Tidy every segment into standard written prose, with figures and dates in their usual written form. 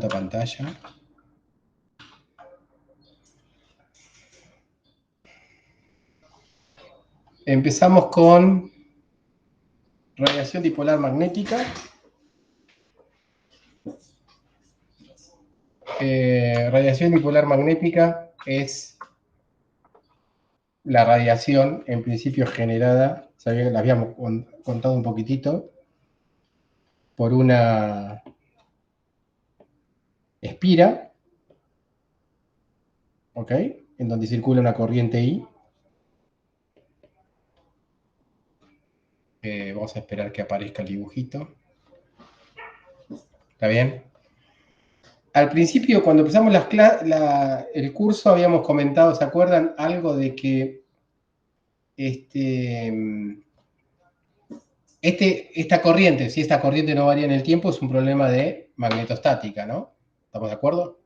comparto pantalla. Empezamos con radiación dipolar magnética. Radiación dipolar magnética es la radiación, en principio generada, la habíamos contado un poquitito, por una espira, ¿ok? En donde circula una corriente I. Vamos a esperar que aparezca el dibujito. ¿Está bien? Al principio, cuando empezamos el curso, habíamos comentado, ¿se acuerdan? Algo de que esta corriente, si esta corriente no varía en el tiempo, es un problema de magnetostática, ¿no? ¿Estamos de acuerdo?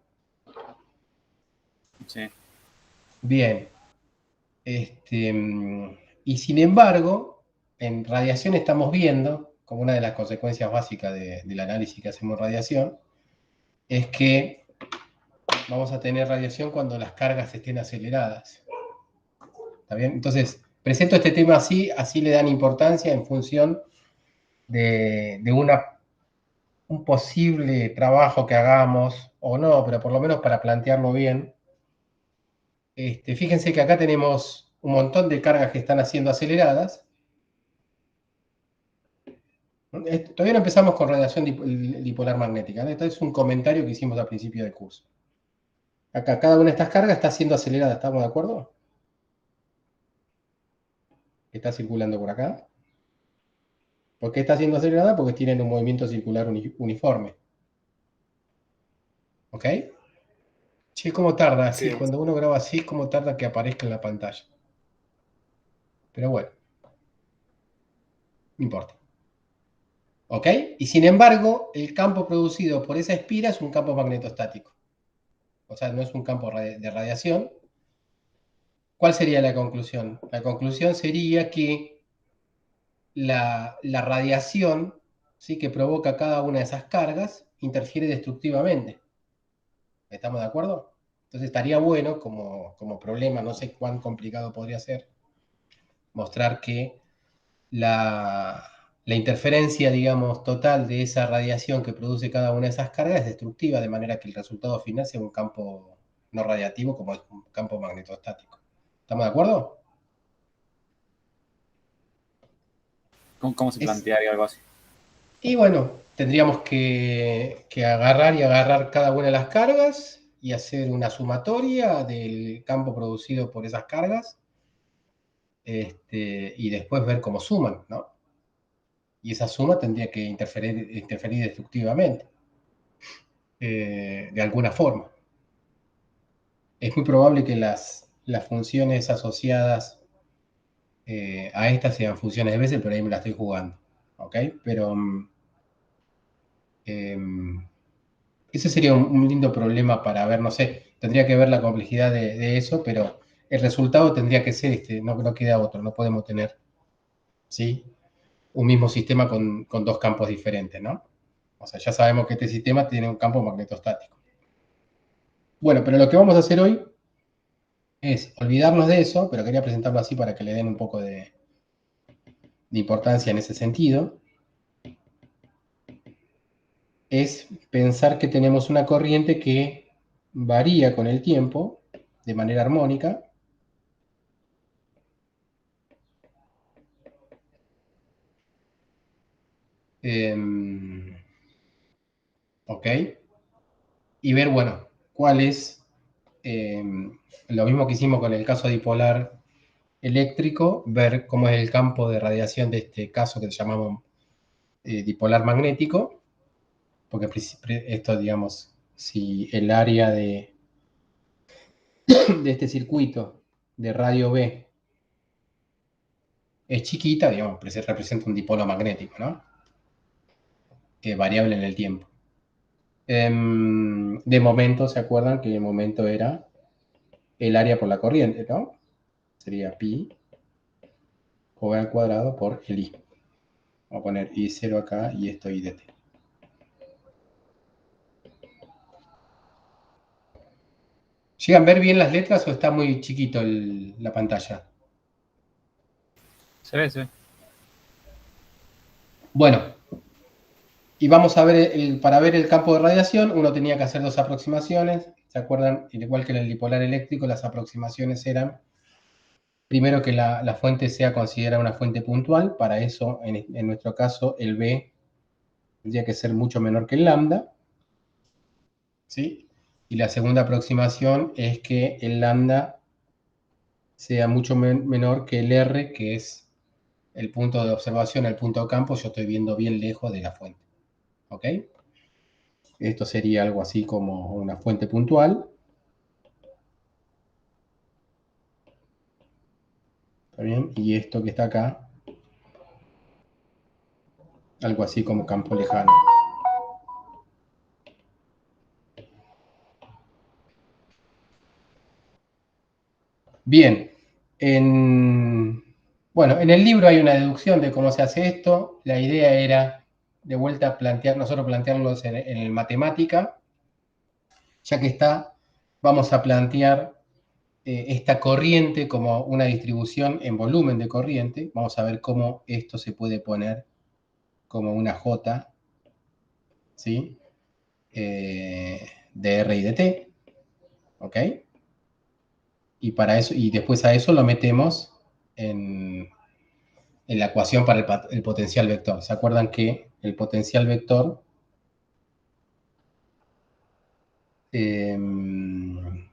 Sí. Bien. Y sin embargo, en radiación estamos viendo, como una de las consecuencias básicas del análisis que hacemos en radiación, es que vamos a tener radiación cuando las cargas estén aceleradas. ¿Está bien? Entonces, presento este tema así le dan importancia en función de un posible trabajo que hagamos, o no, pero por lo menos para plantearlo bien. Fíjense que acá tenemos un montón de cargas que están haciendo aceleradas. Todavía no empezamos con radiación dipolar magnética, ¿no? Esto es un comentario que hicimos al principio del curso. Acá cada una de estas cargas está siendo acelerada, ¿estamos de acuerdo? Está circulando por acá. ¿Por qué está siendo acelerada? Porque tienen un movimiento circular uniforme. ¿Ok? Sí, ¿cómo tarda así? Sí. Cuando uno graba así, ¿cómo tarda que aparezca en la pantalla? Pero bueno, no importa. ¿Ok? Y sin embargo, el campo producido por esa espira es un campo magnetostático. O sea, no es un campo de radiación. ¿Cuál sería la conclusión? La conclusión sería que la radiación, ¿sí?, que provoca cada una de esas cargas interfiere destructivamente. ¿Estamos de acuerdo? Entonces estaría bueno, como problema, no sé cuán complicado podría ser, mostrar que la interferencia, digamos, total de esa radiación que produce cada una de esas cargas es destructiva, de manera que el resultado final sea un campo no radiativo como es un campo magnetostático. ¿Estamos de acuerdo? ¿Cómo se plantearía algo así? Y bueno, tendríamos que agarrar cada una de las cargas y hacer una sumatoria del campo producido por esas cargas, y después ver cómo suman, ¿no? Y esa suma tendría que interferir destructivamente, de alguna forma. Es muy probable que las funciones asociadas a estas sean funciones de Bessel, pero ahí me la estoy jugando, ¿ok? Pero ese sería un lindo problema para ver, no sé, tendría que ver la complejidad de eso, pero el resultado tendría que ser no queda otro, no podemos tener, ¿sí?, un mismo sistema con dos campos diferentes, ¿no? O sea, ya sabemos que este sistema tiene un campo magnetostático. Bueno, pero lo que vamos a hacer hoy es olvidarnos de eso, pero quería presentarlo así para que le den un poco de importancia en ese sentido. Es pensar que tenemos una corriente que varía con el tiempo de manera armónica. ¿Ok? Y ver, bueno, cuál es lo mismo que hicimos con el caso dipolar eléctrico, ver cómo es el campo de radiación de este caso que llamamos dipolar magnético, porque esto, digamos, si el área de este circuito de radio B es chiquita, digamos, representa un dipolo magnético, ¿no? Variable en el tiempo. De momento, ¿se acuerdan que el momento era el área por la corriente, ¿no? Sería pi o b al cuadrado por el i. Voy a poner i0 acá y esto i de t. ¿Llegan a ver bien las letras o está muy chiquito la pantalla? Se ve, se ve. Bueno, y vamos a ver, para ver el campo de radiación, uno tenía que hacer dos aproximaciones. ¿Se acuerdan? Igual que en el dipolar eléctrico, las aproximaciones eran, primero, que la fuente sea considerada una fuente puntual. Para eso, en nuestro caso, el B tendría que ser mucho menor que el lambda, ¿sí? Y la segunda aproximación es que el lambda sea mucho menor que el R, que es el punto de observación, el punto de campo. Yo estoy viendo bien lejos de la fuente, ¿ok? Esto sería algo así como una fuente puntual. ¿Está bien? Y esto que está acá, algo así como campo lejano. Bien, bueno, en el libro hay una deducción de cómo se hace esto. La idea era, de vuelta, nosotros plantearlos en matemática. Ya que está, vamos a plantear esta corriente como una distribución en volumen de corriente. Vamos a ver cómo esto se puede poner como una J, ¿sí? De R y de T, ¿ok? Y para eso, y después a eso lo metemos en la ecuación para el potencial vector. ¿Se acuerdan que el potencial vector en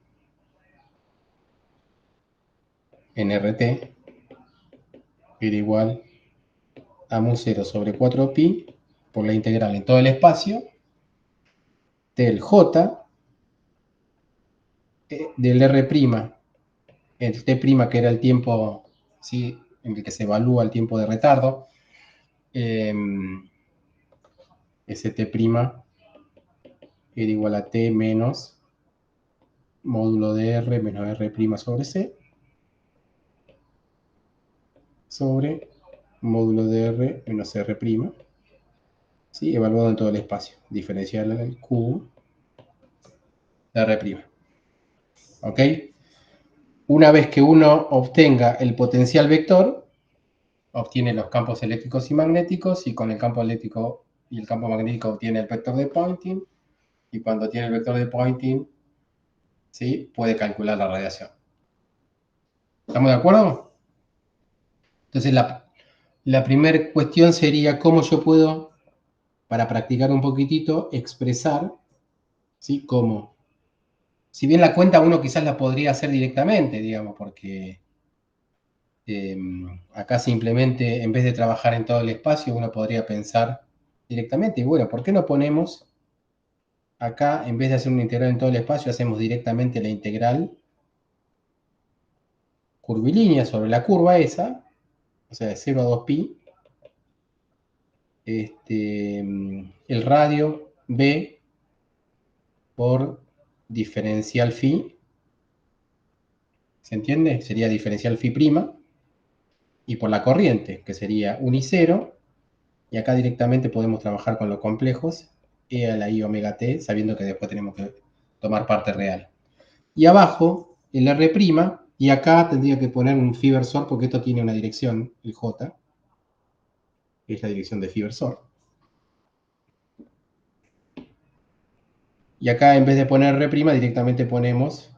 RT era igual a mu 0 sobre 4pi por la integral en todo el espacio del J, del R', el T', que era el tiempo, ¿sí?, en el que se evalúa el tiempo de retardo. Ese T' era igual a T menos módulo de R menos R' sobre C, sobre módulo de R menos R', ¿sí?, evaluado en todo el espacio, diferencial al cubo de R'. ¿Ok? Una vez que uno obtenga el potencial vector, obtiene los campos eléctricos y magnéticos, y con el campo eléctrico y el campo magnético obtiene el vector de Poynting, y cuando tiene el vector de Poynting, ¿sí?, puede calcular la radiación. ¿Estamos de acuerdo? Entonces, la primera cuestión sería cómo yo puedo, para practicar un poquitito, expresar, ¿sí?, cómo. Si bien la cuenta uno quizás la podría hacer directamente, digamos, porque acá simplemente, en vez de trabajar en todo el espacio, uno podría pensar directamente, y bueno, ¿por qué no ponemos acá, en vez de hacer una integral en todo el espacio, hacemos directamente la integral curvilínea sobre la curva esa, o sea, de 0 a 2pi, el radio B por diferencial phi, ¿se entiende? Sería diferencial phi prima, y por la corriente, que sería 1 y 0, y acá directamente podemos trabajar con los complejos, e a la i omega t, sabiendo que después tenemos que tomar parte real. Y abajo, el R', y acá tendría que poner un phi versor, porque esto tiene una dirección, el J, que es la dirección de phi versor. Y acá, en vez de poner R', directamente ponemos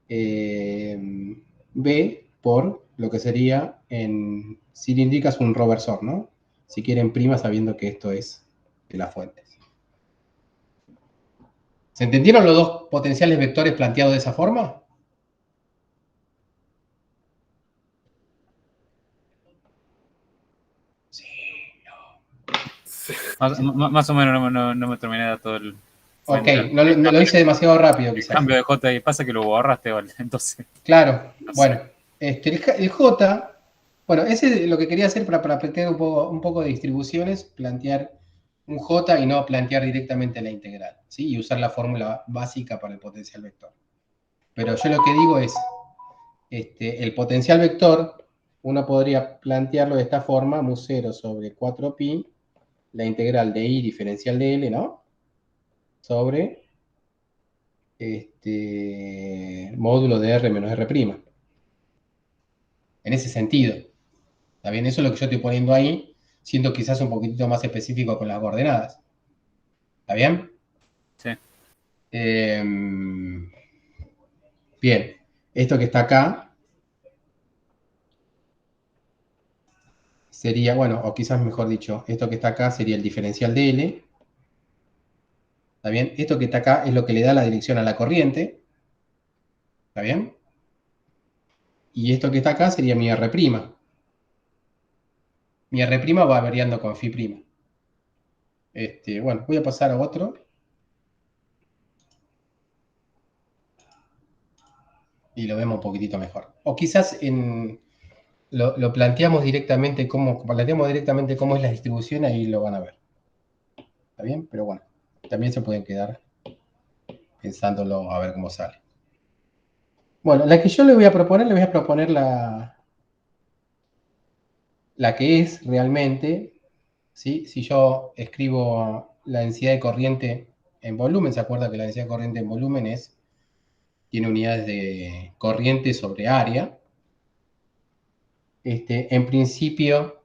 B por lo que sería en cilíndricas un rho versor, ¿no? Si quieren prima, sabiendo que esto es de las fuentes. ¿Se entendieron los dos potenciales vectores planteados de esa forma? Sí. Más o menos no me terminé de dar todo el. Ok, El no lo hice demasiado rápido quizás. cambio de J y pasa que lo borraste, vale. Entonces, Claro, no sé. bueno, el J, bueno, ese es lo que quería hacer para plantear un poco de distribuciones, plantear un J y no plantear directamente la integral, ¿sí? Y usar la fórmula básica para el potencial vector. Pero yo lo que digo es, el potencial vector, uno podría plantearlo de esta forma, mu 0 sobre 4pi, la integral de i diferencial de L, ¿no? Sobre módulo de R menos R'. En ese sentido. ¿Está bien? Eso es lo que yo estoy poniendo ahí, siendo quizás un poquitito más específico con las coordenadas. ¿Está bien? Sí. Bien. Esto que está acá sería, bueno, o quizás mejor dicho, esto que está acá sería el diferencial de L. ¿Está bien? Esto que está acá es lo que le da la dirección a la corriente. ¿Está bien? Y esto que está acá sería mi R'. Mi R' va variando con Φ'. Bueno, voy a pasar a otro. Y lo vemos un poquitito mejor. O quizás lo planteamos directamente cómo es la distribución, ahí lo van a ver. ¿Está bien? Pero bueno, también se pueden quedar pensándolo a ver cómo sale. Bueno, la que yo le voy a proponer la que es realmente, ¿sí? Si yo escribo la densidad de corriente en volumen, ¿se acuerda que la densidad de corriente en volumen tiene unidades de corriente sobre área? En principio,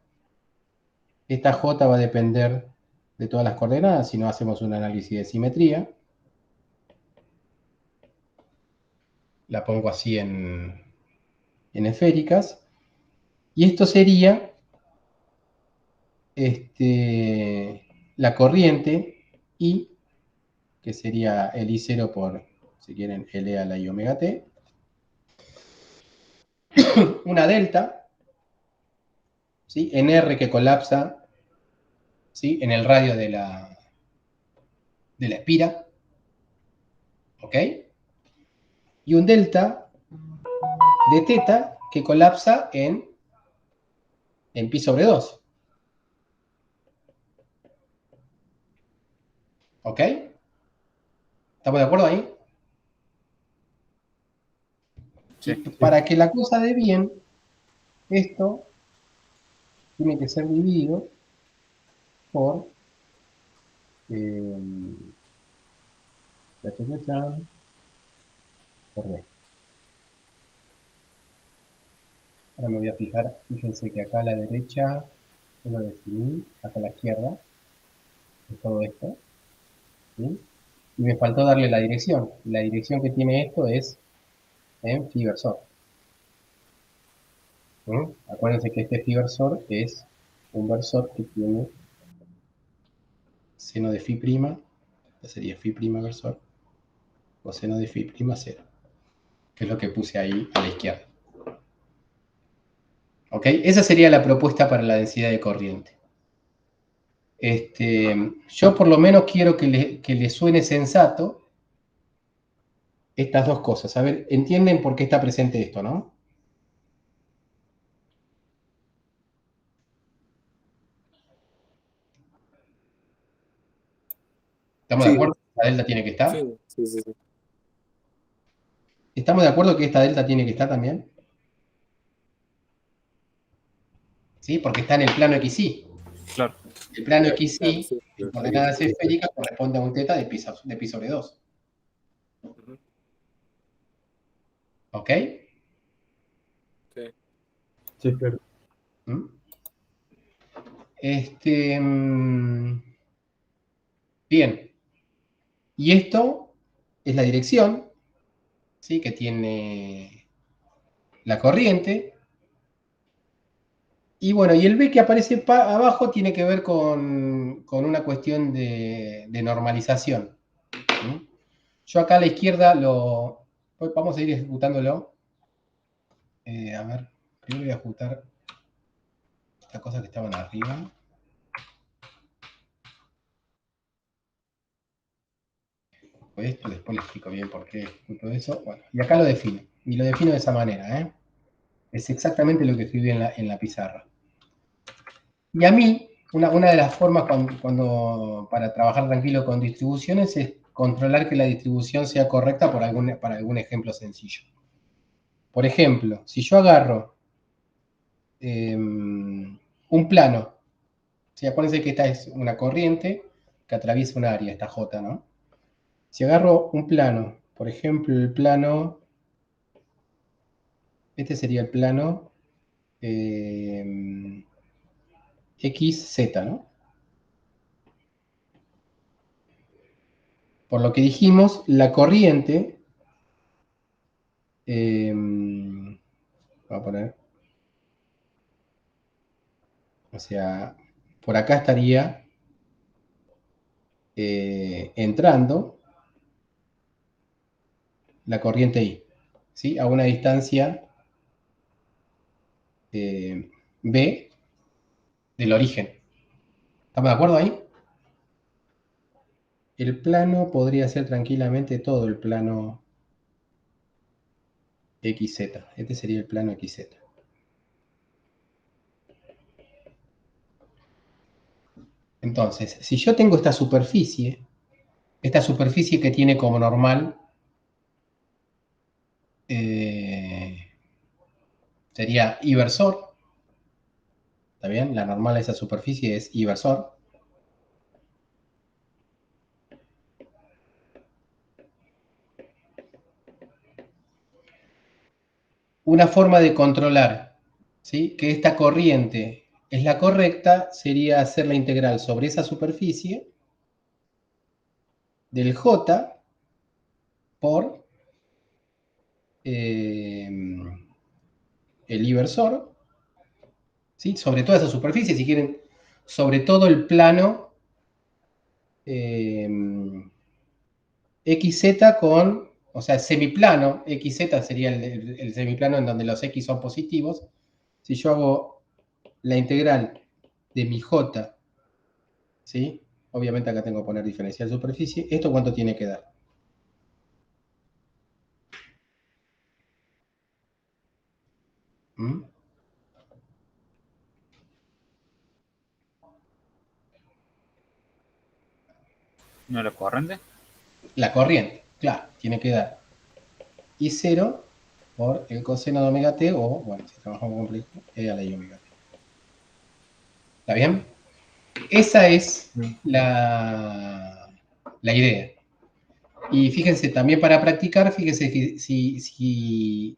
esta J va a depender de todas las coordenadas, si no hacemos un análisis de simetría. La pongo así en esféricas. Y esto sería la corriente I, que sería el I0 por, si quieren, L a la I omega t. Una delta, ¿sí? En R que colapsa, ¿sí? En el radio de la espira. ¿Ok? Y un delta de teta que colapsa en pi sobre 2. ¿Ok? ¿Estamos de acuerdo ahí? Sí. Y para que la cosa dé bien, esto tiene que ser dividido por por B. Ahora me voy a fijar, fíjense que acá a la derecha yo lo definí, acá a la izquierda, es todo esto, ¿sí? Y me faltó darle la dirección. La dirección que tiene esto es en phi versor. ¿Sí? Acuérdense que este phi versor es un versor que tiene seno de phi', que sería phi' versor, o seno de phi' 0, que es lo que puse ahí a la izquierda. ¿Ok? Esa sería la propuesta para la densidad de corriente. Yo por lo menos quiero que le suene sensato estas dos cosas. A ver, ¿entienden por qué está presente esto, no? ¿Estamos de Sí, acuerdo que esta delta tiene que estar? sí, sí, sí, sí. ¿Estamos de acuerdo que esta delta tiene que estar también? ¿Sí? Porque está en el plano XY. Claro. El plano Claro, XY, sí. en Aquí, coordenadas sí, sí. esféricas, corresponde a un teta de pi sobre 2. Ujú. ¿Ok? Sí. Sí, claro. ¿Mm? Bien. Y esto es la dirección, ¿sí? Que tiene la corriente. Y bueno, y el B que aparece abajo tiene que ver con una cuestión de normalización. ¿Sí? Yo acá a la izquierda vamos a ir ejecutándolo. A ver, primero voy a ejecutar estas cosas que estaban arriba. Esto, después les explico bien por qué ejecuto eso. Bueno, y acá lo defino. Y lo defino de esa manera, ¿eh? Es exactamente lo que escribí en la pizarra. Y a mí, una de las formas para trabajar tranquilo con distribuciones es controlar que la distribución sea correcta para algún ejemplo sencillo. Por ejemplo, si yo agarro un plano, ¿sí? Acuérdense que esta es una corriente que atraviesa un área, esta J, ¿no? Si agarro un plano por ejemplo, el plano, este sería el plano XZ, ¿no? Por lo que dijimos, la corriente, voy a poner, o sea, por acá estaría entrando la corriente I, ¿sí? A una distancia B del origen. ¿Estamos de acuerdo ahí? El plano podría ser tranquilamente todo el plano XZ. Este sería el plano XZ. Entonces, si yo tengo esta superficie que tiene como normal sería I versor, ¿está bien? La normal de esa superficie es I versor. Una forma de controlar, ¿sí?, que esta corriente es la correcta sería hacer la integral sobre esa superficie del J por el I versor, ¿sí?, sobre toda esa superficie, si quieren, sobre todo el plano XZ con, o sea, semiplano, XZ sería el semiplano en donde los X son positivos. Si yo hago la integral de mi J, ¿sí? Obviamente acá tengo que poner diferencial superficie. ¿Esto cuánto tiene que dar? ¿Mm? ¿No la corriente? La corriente, claro, tiene que dar I0 por el coseno de omega t, o, bueno, si trabajamos complejo, E a la I omega t. ¿Está bien? Esa es la idea. Y fíjense, también para practicar, fíjense que si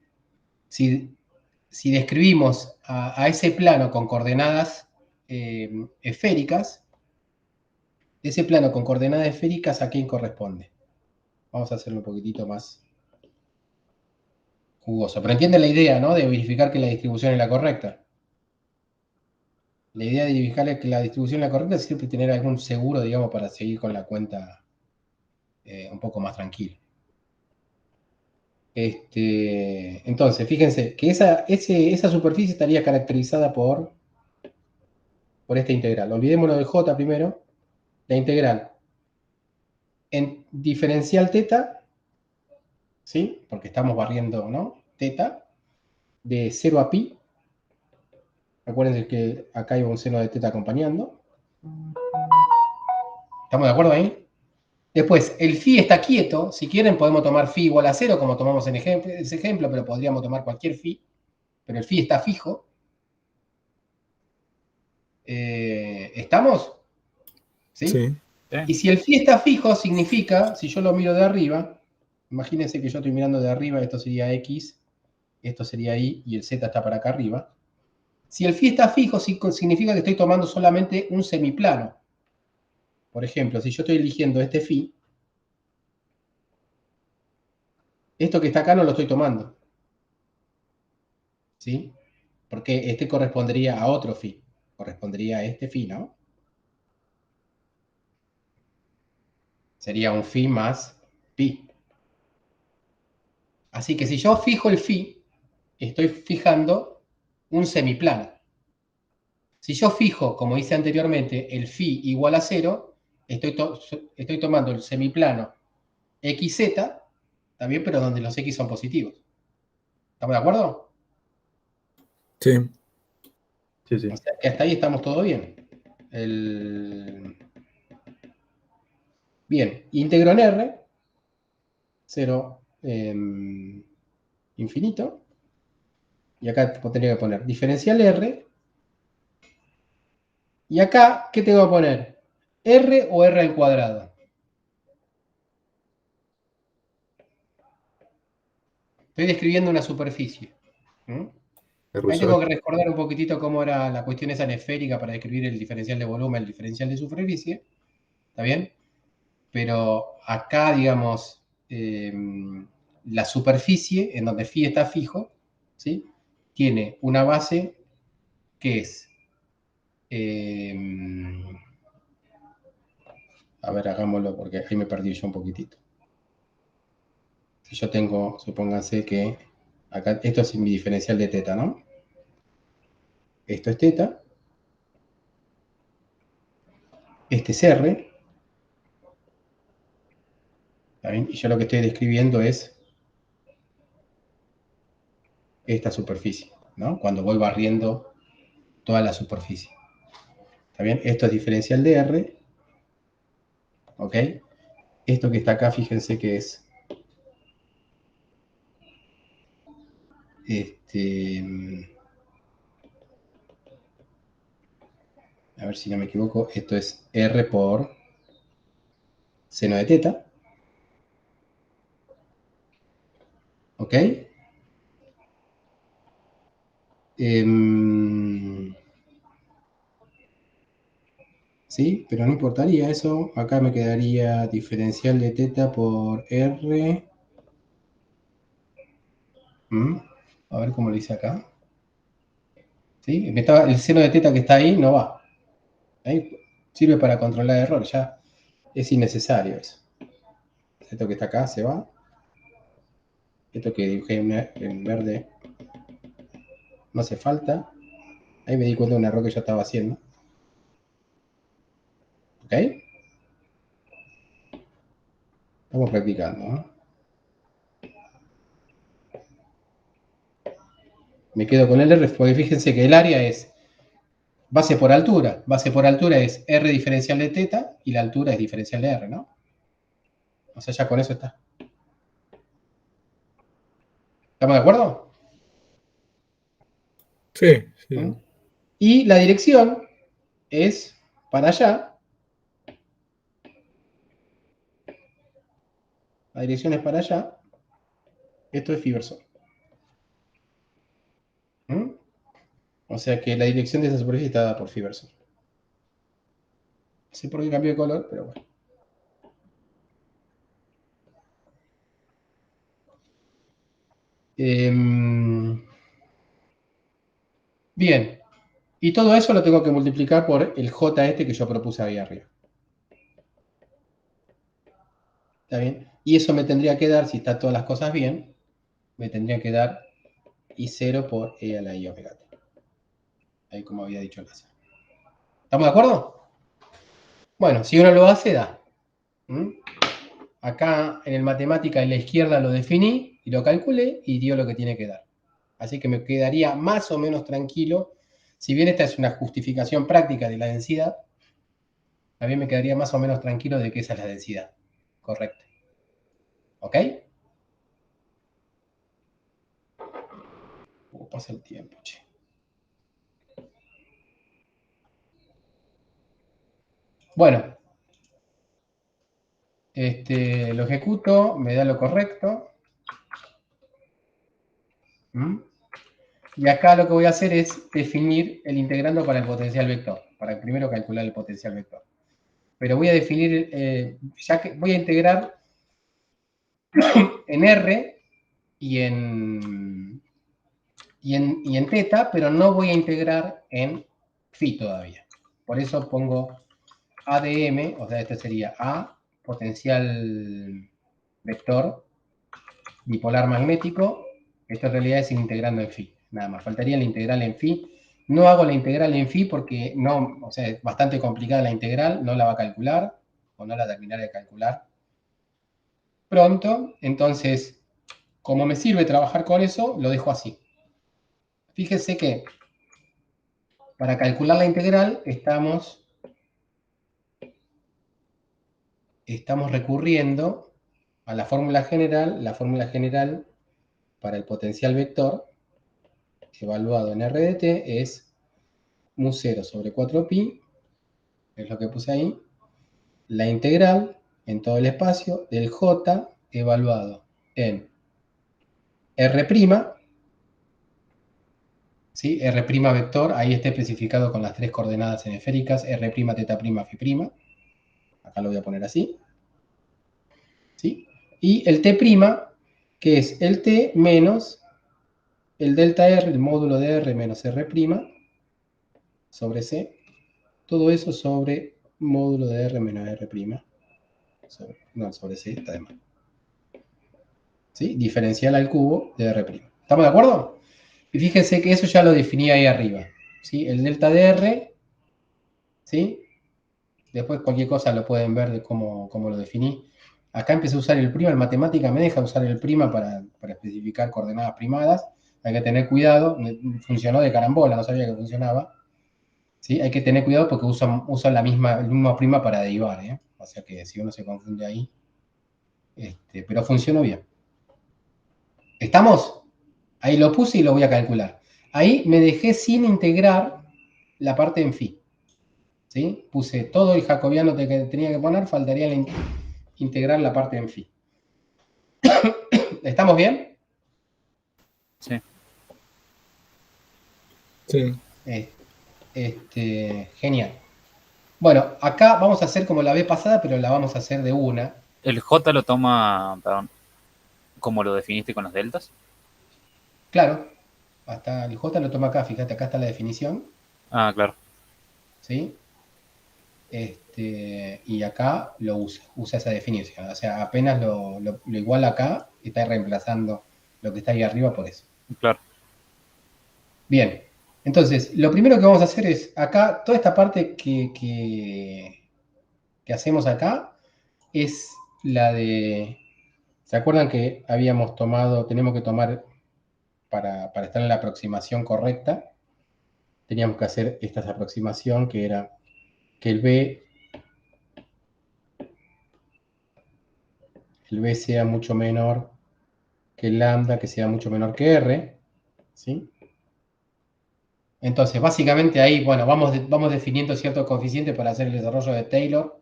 describimos a ese plano con coordenadas esféricas, ese plano con coordenadas esféricas, ¿a quién corresponde? Vamos a hacerlo un poquitito más jugoso. Pero entienden la idea, ¿no? De verificar que la distribución es la correcta. La idea de verificar que la distribución es la correcta es siempre tener algún seguro, digamos, para seguir con la cuenta un poco más tranquilo. Entonces, fíjense que esa superficie estaría caracterizada por esta integral. Olvidémonos del J primero. La integral en diferencial teta, ¿sí? Porque estamos barriendo, ¿no? Teta, de 0 a pi. Acuérdense que acá hay un seno de teta acompañando. ¿Estamos de acuerdo ahí? Después, el phi está quieto. Si quieren, podemos tomar phi igual a 0, como tomamos en ese ejemplo, pero podríamos tomar cualquier phi. Pero el phi está fijo. ¿Estamos? ¿Sí? Sí. Y si el phi está fijo, significa, si yo lo miro de arriba, imagínense que yo estoy mirando de arriba, esto sería X, esto sería Y, y el Z está para acá arriba. Si el phi está fijo, significa que estoy tomando solamente un semiplano. Por ejemplo, si yo estoy eligiendo este phi, esto que está acá no lo estoy tomando. ¿Sí? Porque este correspondería a otro phi. Correspondería a este phi, ¿no? Sería un phi más pi. Así que si yo fijo el phi, estoy fijando un semiplano. Si yo fijo, como hice anteriormente, el phi igual a 0, estoy tomando el semiplano XZ, también, pero donde los X son positivos. ¿Estamos de acuerdo? Sí. Sí, sí. O sea que hasta ahí estamos todo bien. Bien, íntegro en R, 0 infinito. Y acá tendría que poner diferencial R. Y acá, ¿qué tengo que poner? ¿R o R al cuadrado? Estoy describiendo una superficie. Ahí tengo que recordar un poquitito cómo era la cuestión esa esférica para describir el diferencial de volumen, el diferencial de superficie. ¿Está bien? Pero acá, digamos, la superficie, en donde phi está fijo, ¿sí? Tiene una base que es... a ver, hagámoslo porque ahí me perdí yo un poquitito. Si yo tengo, supónganse que acá, esto es mi diferencial de teta, ¿no? Esto es teta. Este es R. ¿Está bien? Y yo lo que estoy describiendo es esta superficie, ¿no? Cuando voy barriendo toda la superficie. ¿Está bien? Esto es diferencial de R. ¿Ok? Esto que está acá, fíjense que es a ver si no me equivoco, esto es R por seno de teta. ¿Ok? Sí, pero no importaría eso. Acá me quedaría diferencial de teta por R. A ver cómo lo hice acá. ¿Sí? El seno de teta que está ahí no va. Ahí sirve para controlar el error, ya es innecesario eso. Esto que está acá se va. Esto que dibujé en verde no hace falta. Ahí me di cuenta de un error que yo estaba haciendo. ¿Ok? Estamos practicando, ¿no? Me quedo con el R porque fíjense que el área es base por altura. Base por altura es R diferencial de teta y la altura es diferencial de R, ¿no? O sea, ya con eso está. ¿Estamos de acuerdo? Sí, sí. Y la dirección es para allá. La dirección es para allá. Esto es Fiverson. O sea que la dirección de esa superficie está dada por Fiverson. No sé por qué cambió de color, pero bueno. Bien. Y todo eso lo tengo que multiplicar por el J este que yo propuse ahí arriba. ¿Está bien? Y eso me tendría que dar, si están todas las cosas bien, me tendría que dar I0 por E a la I omega t. Ahí como había dicho Lázaro. ¿Estamos de acuerdo? Bueno, si uno lo hace, da. Acá en el matemática en la izquierda lo definí y lo calculé y dio lo que tiene que dar. Así que me quedaría más o menos tranquilo. Si bien esta es una justificación práctica de la densidad, también me quedaría más o menos tranquilo de que esa es la densidad. Correcto. ¿Ok? Pasa el tiempo, che. Bueno. Lo ejecuto, me da lo correcto. Y acá lo que voy a hacer es definir el integrando para el potencial vector. Para primero calcular el potencial vector. Pero voy a definir, ya que voy a integrar en R y en teta, pero no voy a integrar en phi todavía. Por eso pongo ADM, o sea, este sería A, potencial vector bipolar magnético. Esto en realidad es integrando en phi. Nada más, faltaría la integral en phi. No hago la integral en phi porque no, o sea, es bastante complicada la integral, no la va a calcular, o no la terminaré de calcular pronto. Entonces, como me sirve trabajar con eso, lo dejo así. Fíjese que para calcular la integral estamos recurriendo a la fórmula general para el potencial vector evaluado en R de t es mu0 sobre 4pi, es lo que puse ahí, la integral en todo el espacio del j evaluado en R', ¿sí? R' vector, ahí está especificado con las 3 coordenadas esféricas, R', θ', φ'. Acá lo voy a poner así. ¿Sí? Y el T', que es el T menos el delta R, el módulo de R menos R' sobre C. Todo eso sobre módulo de R menos R'. Sobre C está de más. ¿Sí? Diferencial al cubo de R'. ¿Estamos de acuerdo? Y fíjense que eso ya lo definí ahí arriba. ¿Sí? El delta de R, ¿sí? Después cualquier cosa lo pueden ver de cómo lo definí. Acá empecé a usar el prima, en matemática me deja usar el prima para especificar coordenadas primadas. Hay que tener cuidado, funcionó de carambola, no sabía que funcionaba. ¿Sí? Hay que tener cuidado porque usan el mismo prima para derivar, ¿eh? O sea que si uno se confunde ahí. Pero funcionó bien. ¿Estamos? Ahí lo puse y lo voy a calcular. Ahí me dejé sin integrar la parte en phi. ¿Sí? Puse todo el jacobiano que tenía que poner, faltaría integrar la parte en phi. ¿Estamos bien? Sí. Sí. Genial. Bueno, acá vamos a hacer como la vez pasada, pero la vamos a hacer de una. El J lo toma, perdón, como lo definiste con los deltas. Claro, hasta el J lo toma acá, fíjate, acá está la definición. Ah, claro. ¿Sí? Y acá lo usa esa definición. O sea, apenas lo iguala acá, está reemplazando lo que está ahí arriba por eso. Claro. Bien, entonces, lo primero que vamos a hacer es, acá, toda esta parte que hacemos acá, es la de, ¿se acuerdan que habíamos tomado, tenemos que tomar, para estar en la aproximación correcta, teníamos que hacer esta aproximación que era que el B sea mucho menor que el lambda, que sea mucho menor que R, ¿sí? Entonces, básicamente ahí, bueno, vamos definiendo ciertos coeficientes para hacer el desarrollo de Taylor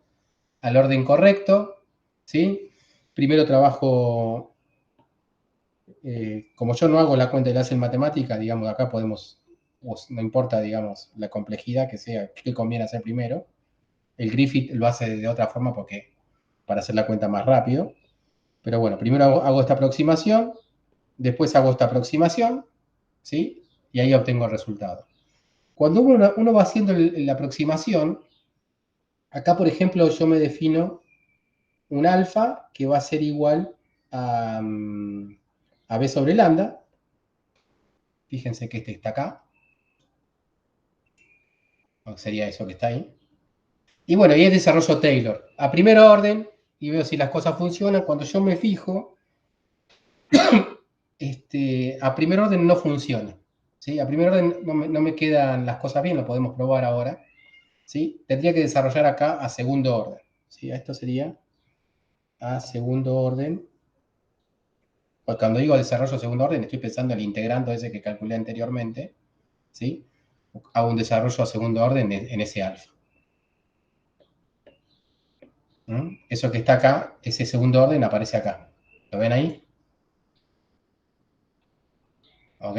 al orden correcto, ¿sí? Primero trabajo, como yo no hago la cuenta y la hace en matemática, digamos, acá podemos, no importa, digamos, la complejidad que sea, qué conviene hacer primero. El Griffith lo hace de otra forma porque para hacer la cuenta más rápido. Pero bueno, primero hago esta aproximación, después hago esta aproximación, ¿sí? Y ahí obtengo el resultado. Cuando uno va haciendo la aproximación, acá, por ejemplo, yo me defino un alfa que va a ser igual a B sobre lambda. Fíjense que este está acá. O sería eso que está ahí. Y bueno, y es desarrollo Taylor. A primer orden, y veo si las cosas funcionan. Cuando yo me fijo, a primer orden no funciona. ¿Sí? A primer orden no me quedan las cosas bien, lo podemos probar ahora. ¿Sí? Tendría que desarrollar acá a segundo orden. ¿Sí? Esto sería a segundo orden. Pues cuando digo desarrollo a segundo orden, estoy pensando en el integrando ese que calculé anteriormente. ¿Sí? Hago un desarrollo a segundo orden en ese alfa. Eso que está acá, ese segundo orden aparece acá. ¿Lo ven ahí? ¿Ok?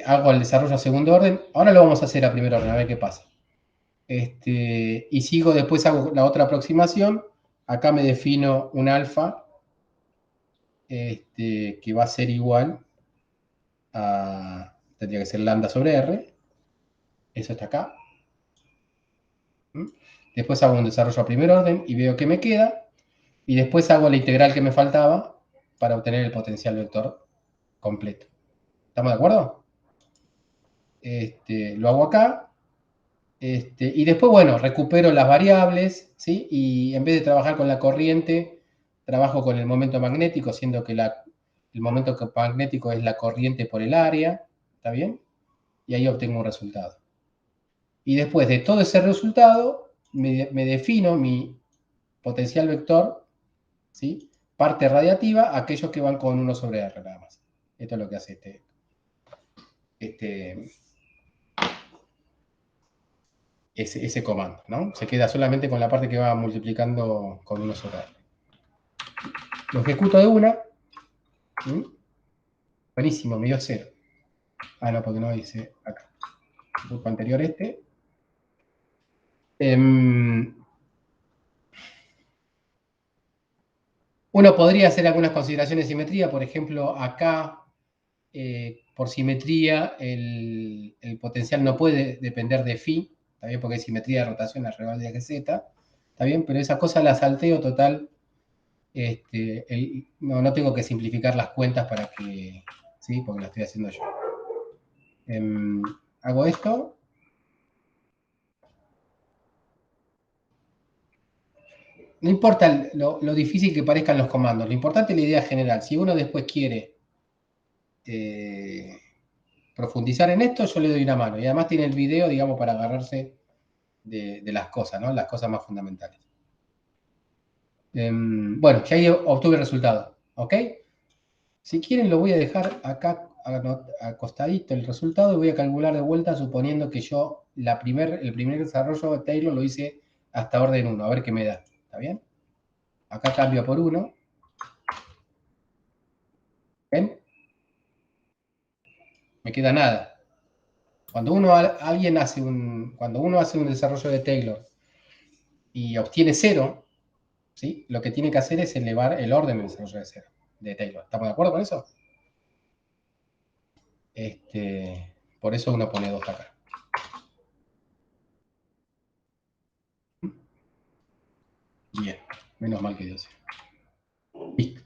Hago el desarrollo a segundo orden. Ahora lo vamos a hacer a primer orden, a ver qué pasa. Y sigo, después hago la otra aproximación. Acá me defino un alfa que va a ser igual a, tendría que ser lambda sobre R. Eso está acá. Después hago un desarrollo a primer orden y veo qué me queda. Y después hago la integral que me faltaba para obtener el potencial vector completo. ¿Estamos de acuerdo? Lo hago acá. Y después, bueno, recupero las variables, ¿sí? Y en vez de trabajar con la corriente, trabajo con el momento magnético, siendo que el momento magnético es la corriente por el área, ¿está bien? Y ahí obtengo un resultado. Y después de todo ese resultado, me defino mi potencial vector, ¿sí? Parte radiativa, aquellos que van con 1 sobre R nada más. Esto es lo que hace ese comando, ¿no? Se queda solamente con la parte que va multiplicando con 1 sobre R. Lo ejecuto de una. ¿Mm? Buenísimo, me dio 0. Ah, no, porque no dice acá. El grupo anterior uno podría hacer algunas consideraciones de simetría. Por ejemplo, acá, por simetría, el potencial no puede depender de phi. ¿Está bien? Porque hay simetría de rotación alrededor de z. ¿Está bien? Pero esa cosa la salteo total. No tengo que simplificar las cuentas para que... ¿Sí? Porque lo estoy haciendo yo. Hago esto. No importa lo difícil que parezcan los comandos, lo importante es la idea general. Si uno después quiere profundizar en esto, yo le doy una mano. Y además tiene el video, digamos, para agarrarse de las cosas, ¿no? Las cosas más fundamentales. Bueno, ya ahí obtuve el resultado, ¿ok? Si quieren lo voy a dejar acá acostadito el resultado y voy a calcular de vuelta suponiendo que yo el primer desarrollo de Taylor lo hice hasta orden 1, a ver qué me da. ¿Está bien? Acá cambio por 1. ¿Ven? Me queda nada. Cuando uno hace un desarrollo de Taylor y obtiene 0, ¿sí? Lo que tiene que hacer es elevar el orden del desarrollo de Taylor. ¿Estamos de acuerdo con eso? Por eso uno pone 2 acá. Bien, menos mal que Dios. Listo.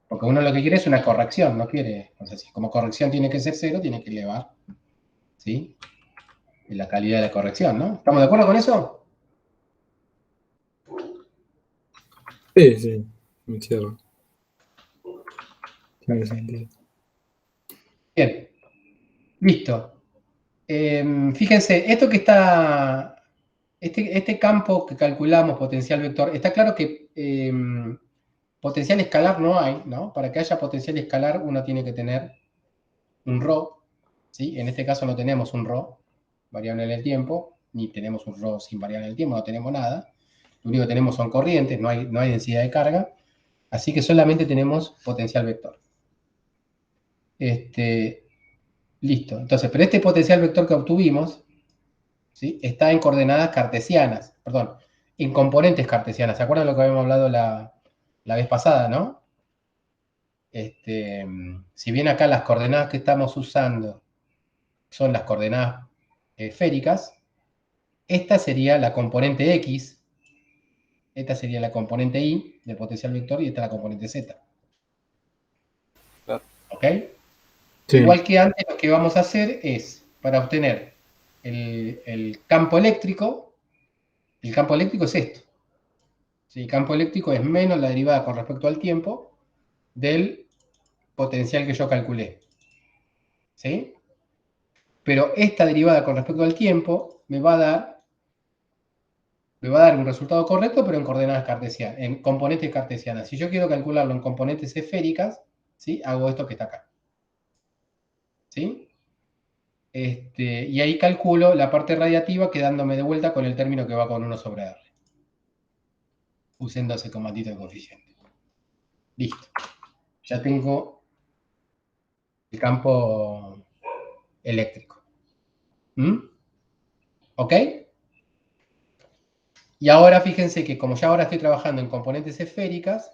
Porque uno lo que quiere es una corrección, no quiere. O sea, si como corrección tiene que ser 0, tiene que elevar, ¿sí? La calidad de la corrección, ¿no? ¿Estamos de acuerdo con eso? Sí, sí, me cierro. Tiene sentido. Bien, listo. Fíjense, esto que está, este campo que calculamos, potencial vector, está claro que potencial escalar no hay, ¿no? Para que haya potencial escalar uno tiene que tener un ρ, ¿sí? En este caso no tenemos un ρ, variable en el tiempo, ni tenemos un ρ sin variable en el tiempo, no tenemos nada. Lo único que tenemos son corrientes, no hay densidad de carga, así que solamente tenemos potencial vector. Listo. Entonces, pero este potencial vector que obtuvimos, ¿sí? Está en coordenadas cartesianas, perdón, en componentes cartesianas. ¿Se acuerdan de lo que habíamos hablado la vez pasada, no? Si bien acá las coordenadas que estamos usando son las coordenadas esféricas, esta sería la componente X, esta sería la componente Y del potencial vector y esta la componente Z. Claro. ¿Ok? Sí. Igual que antes, lo que vamos a hacer es, para obtener el campo eléctrico es esto. ¿Sí? El campo eléctrico es menos la derivada con respecto al tiempo del potencial que yo calculé. ¿Sí? Pero esta derivada con respecto al tiempo me va a dar un resultado correcto, pero en coordenadas cartesianas, en componentes cartesianas. Si yo quiero calcularlo en componentes esféricas, ¿sí? Hago esto que está acá. ¿Sí? Y ahí calculo la parte radiativa quedándome de vuelta con el término que va con 1 sobre R. Usando ese comandito de coeficiente. Listo. Ya tengo el campo eléctrico. ¿Ok? Y ahora fíjense que como ya ahora estoy trabajando en componentes esféricas,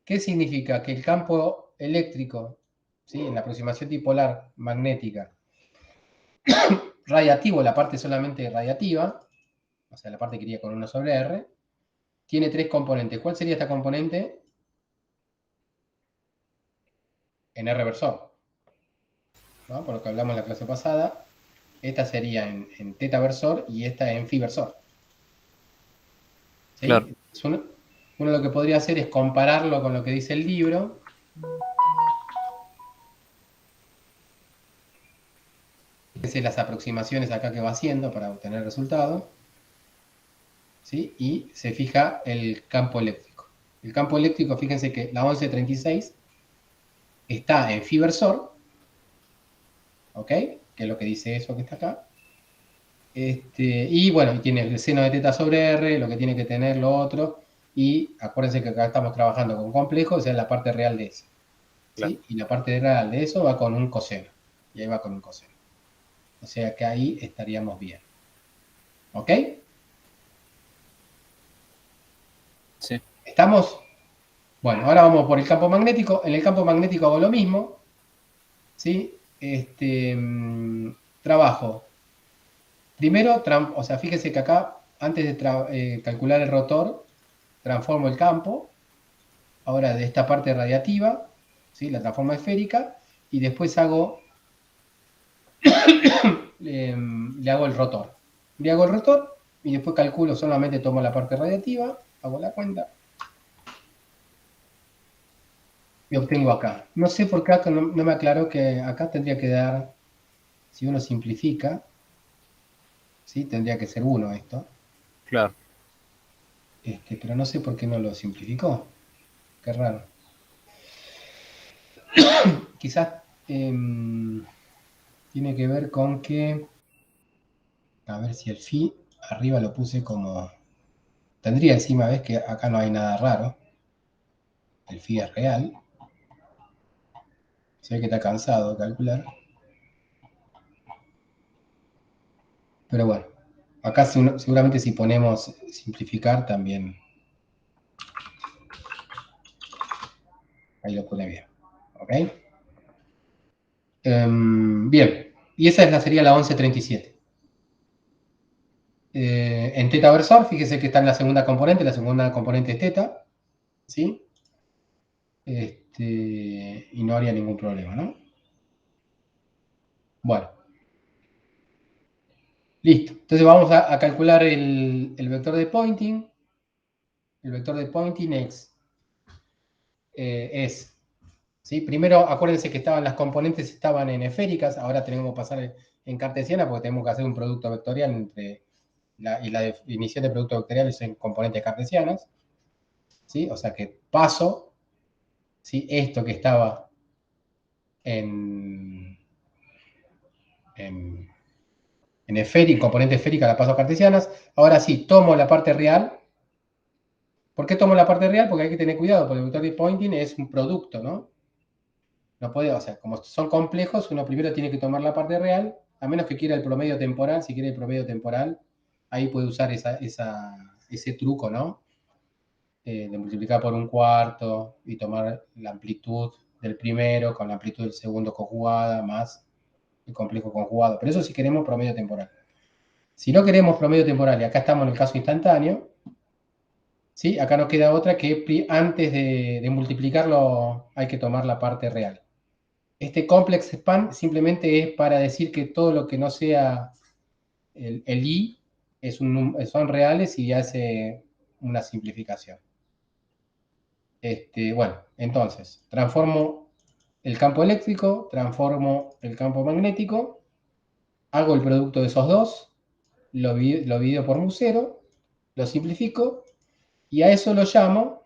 ¿qué significa? Que el campo eléctrico, ¿sí? En la aproximación dipolar magnética, radiativo, la parte solamente radiativa, o sea, la parte que iría con 1 sobre R, tiene 3 componentes. ¿Cuál sería esta componente? En R versor, ¿no? Por lo que hablamos en la clase pasada, esta sería en teta versor y esta en phi versor. ¿Sí? Claro. Uno lo que podría hacer es compararlo con lo que dice el libro. Fíjense las aproximaciones acá que va haciendo para obtener el resultado. ¿Sí? Y se fija el campo eléctrico. El campo eléctrico, fíjense que la 1136 está en phi versor, ¿ok? Que es lo que dice eso que está acá. Y bueno, y tiene el seno de teta sobre R, lo que tiene que tener lo otro. Y acuérdense que acá estamos trabajando con complejos, esa es la parte real de eso. ¿Sí? Claro. Y la parte real de eso va con un coseno. Y ahí va con un coseno. O sea que ahí estaríamos bien. ¿Ok? Sí. ¿Estamos? Bueno, ahora vamos por el campo magnético. En el campo magnético hago lo mismo. ¿Sí? Trabajo. Primero, o sea, fíjese que acá, antes de calcular el rotor, transformo el campo. Ahora de esta parte radiativa, ¿sí? La transformo a esférica. Y después le hago el rotor. Le hago el rotor y después calculo, solamente tomo la parte radiativa, hago la cuenta y obtengo acá. No sé por qué acá no me aclaró que acá tendría que dar, si uno simplifica, ¿sí? Tendría que ser 1 esto. Claro. Pero no sé por qué no lo simplificó. Qué raro. Quizás tiene que ver con que, a ver si el phi arriba lo puse como, tendría encima, ves que acá no hay nada raro. El phi es real. Se ve que está cansado de calcular. Pero bueno, acá seguramente si ponemos simplificar también, ahí lo pone bien. ¿Ok? Bien, y esa sería la 1137. En teta versor, fíjese que está en la segunda componente es teta, ¿sí? Y no haría ningún problema, ¿no? Bueno, listo. Entonces vamos a calcular el vector de Poynting. El vector de Poynting es, ¿sí? Primero, acuérdense que las componentes estaban en esféricas, ahora tenemos que pasar en cartesiana porque tenemos que hacer un producto vectorial y la definición de producto vectorial es en componentes cartesianas, ¿sí? O sea que paso, ¿sí? Esto que estaba en componente esférica, la paso a cartesianas. Ahora sí, tomo la parte real. ¿Por qué tomo la parte real? Porque hay que tener cuidado, porque el vector de Poynting es un producto, ¿no? No puede, o sea, como son complejos, uno primero tiene que tomar la parte real, a menos que quiera el promedio temporal. Si quiere el promedio temporal, ahí puede usar ese truco, ¿no? De multiplicar por un cuarto y tomar la amplitud del primero con la amplitud del segundo conjugada más el complejo conjugado. Pero eso si queremos promedio temporal. Si no queremos promedio temporal, y acá estamos en el caso instantáneo, ¿sí? Acá nos queda otra que antes de multiplicarlo hay que tomar la parte real. Este complex span simplemente es para decir que todo lo que no sea el i son reales y hace una simplificación. Bueno, entonces, transformo el campo eléctrico, transformo el campo magnético, hago el producto de esos dos, lo divido por mu0, lo simplifico y a eso lo llamo,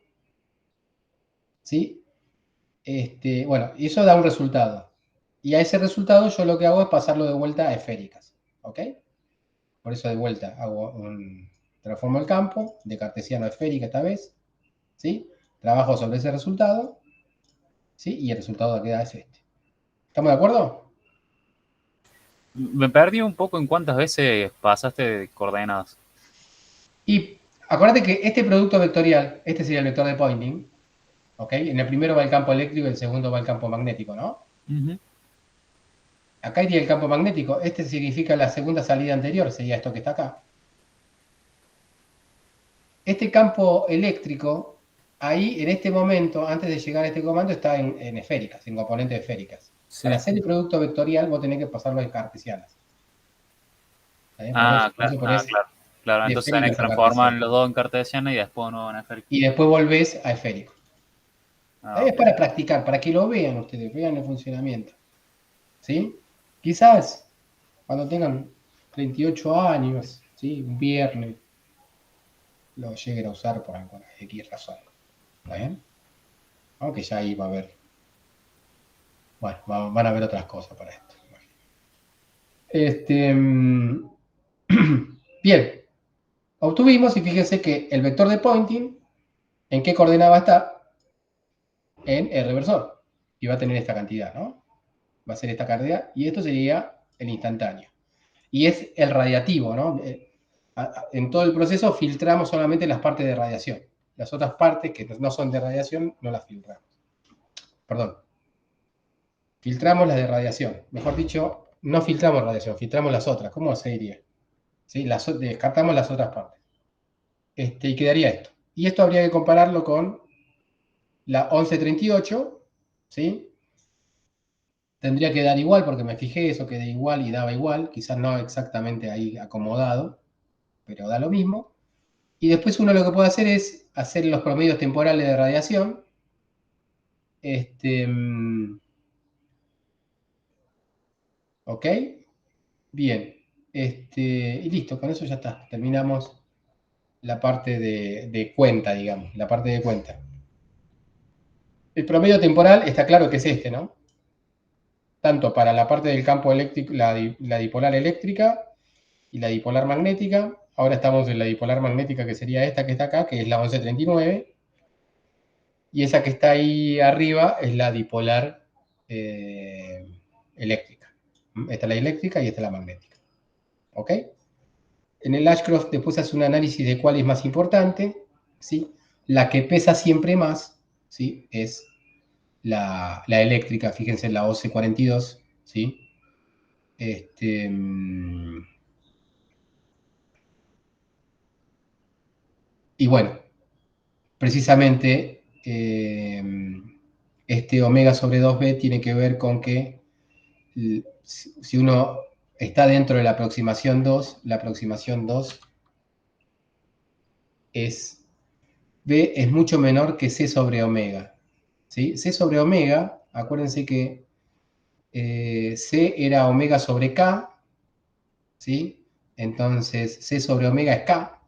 ¿sí? Bueno, y eso da un resultado. Y a ese resultado yo lo que hago es pasarlo de vuelta a esféricas, ¿ok? Por eso de vuelta transformo el campo de cartesiano a esférica esta vez, ¿sí? Trabajo sobre ese resultado, ¿sí? Y el resultado que da es este. ¿Estamos de acuerdo? Me perdí un poco en cuántas veces pasaste de coordenadas. Y acuérdate que este producto vectorial, este sería el vector de Poynting, ¿ok? En el primero va el campo eléctrico y el segundo va el campo magnético, ¿no? Ujú. Acá iría el campo magnético. Este significa la segunda salida anterior, sería esto que está acá. Este campo eléctrico, ahí en este momento, antes de llegar a este comando, está en esféricas, en componentes esféricas. Sí. Para hacer el producto vectorial, vos tenés que pasarlo en cartesianas. Ah, Por eso claro, ponés claro. de Entonces tenés que esféricas a transformar cartesianas. los dos en cartesiana y después uno en esférico. Y después volvés a esférico. Ah, Es ok. para practicar, para que lo vean ustedes, vean el funcionamiento. ¿Sí? Quizás cuando tengan 38 años, ¿sí? Un viernes, lo lleguen a usar por alguna X razón. ¿Está bien? Aunque ya ahí va a haber. Bueno, van a haber otras cosas para esto. Bien, obtuvimos, y fíjense que el vector de Poynting ¿En qué coordenada va a estar? En el reversor. Y va a tener esta cantidad, ¿no? Va a ser esta cantidad. Y esto sería el instantáneo. Y es el radiativo, ¿no? En todo el proceso filtramos solamente las partes de radiación. Las otras partes que no son de radiación no las filtramos. Perdón. Filtramos las de radiación. Mejor dicho, no filtramos radiación, filtramos las otras. ¿Cómo se diría? ¿Sí? Descartamos las otras partes. Y quedaría esto. Y esto habría que compararlo con la 1138, ¿sí? Tendría que dar igual, porque me fijé, eso quedé igual y daba igual. Quizás no exactamente ahí acomodado, pero da lo mismo. Y después uno lo que puede hacer es hacer los promedios temporales de radiación. ¿Ok? Bien. Y listo, con eso ya está. Terminamos la parte de cuenta, digamos, la parte de cuenta. El promedio temporal está claro que es este, ¿no? Tanto para la parte del campo eléctrico, la dipolar eléctrica y la dipolar magnética. Ahora estamos en la dipolar magnética, que sería esta que está acá, que es la 1139. Y esa que está ahí arriba es la dipolar eléctrica. Esta es la eléctrica y esta es la magnética. ¿Ok? En el Ashcroft después hace un análisis de cuál es más importante. ¿Sí? La que pesa siempre más, ¿sí? Es la eléctrica, fíjense, la OC42, ¿sí? Y bueno, precisamente este omega sobre 2b tiene que ver con que si uno está dentro de la aproximación 2, la aproximación 2 es B es mucho menor que C sobre omega. ¿Sí? C sobre omega, acuérdense que C era omega sobre K, ¿sí? Entonces C sobre omega es K.